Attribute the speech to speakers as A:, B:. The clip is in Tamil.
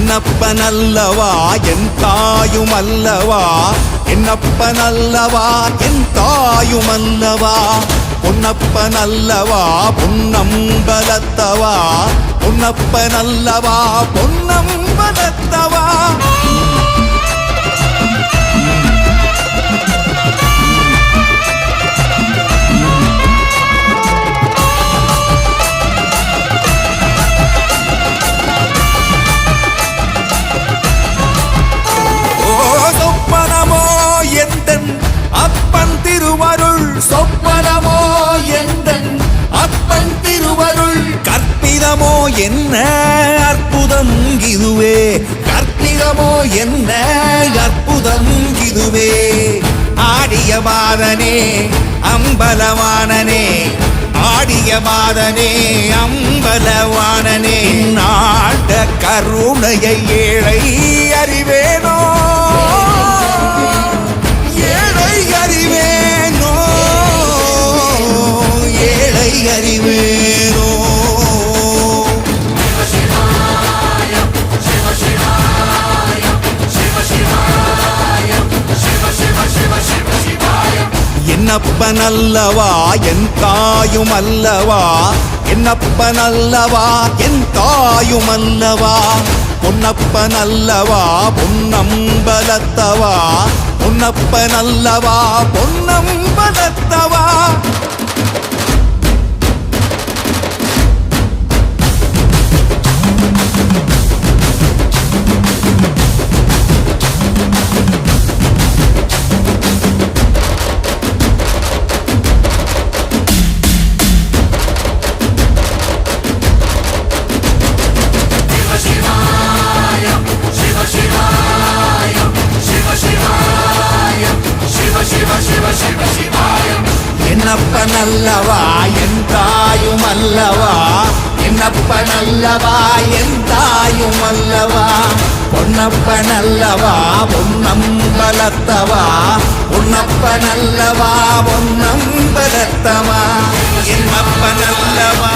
A: என்னப்பனல்லவா என் தாயுமல்லவா, என்னப்பனல்லவா என் தாயுமல்லவா, பொன்னப்பனல்லவா பொன்னம்பலத்தவா, பொன்னப்பனல்லவா பொன்னம்பலத்தவா. அப்பன் திருவருள் சொப்பனமோ எந்தன் அப்பன் திருவருள், கற்பிதமோ என்ன அற்புதம் இதுவே, கற்பிதமோ என்ன அற்புதம் இதுவே. ஆடிய மாதனே அம்பலவானனே, ஆடிய மாதனே அம்பலவானனே, நாட கருணையை ஏழை அறிவேனோ, அறிவேனோ ஏழை அறிவேனோ. என்னப்பனல்லவா என் தாயுமல்லவா, என்னப்பனல்லவா என் தாயுமல்லவா, பொன்னப்பனல்லவா பொன்னம்பலத்தவா, பொன்னப்பனல்லவா பொன்னம்பலத்தவா. என்னப்பனல்லவா என் தாயுமல்லவா, என்னப்பனல்லவா என் தாயுமல்லவா, பொன்னப்பனல்லவா பொன்னம்பலத்தவா, பொன்னப்பனல்லவா பொன்னம்பலத்தவா. என்னப்பனல்லவா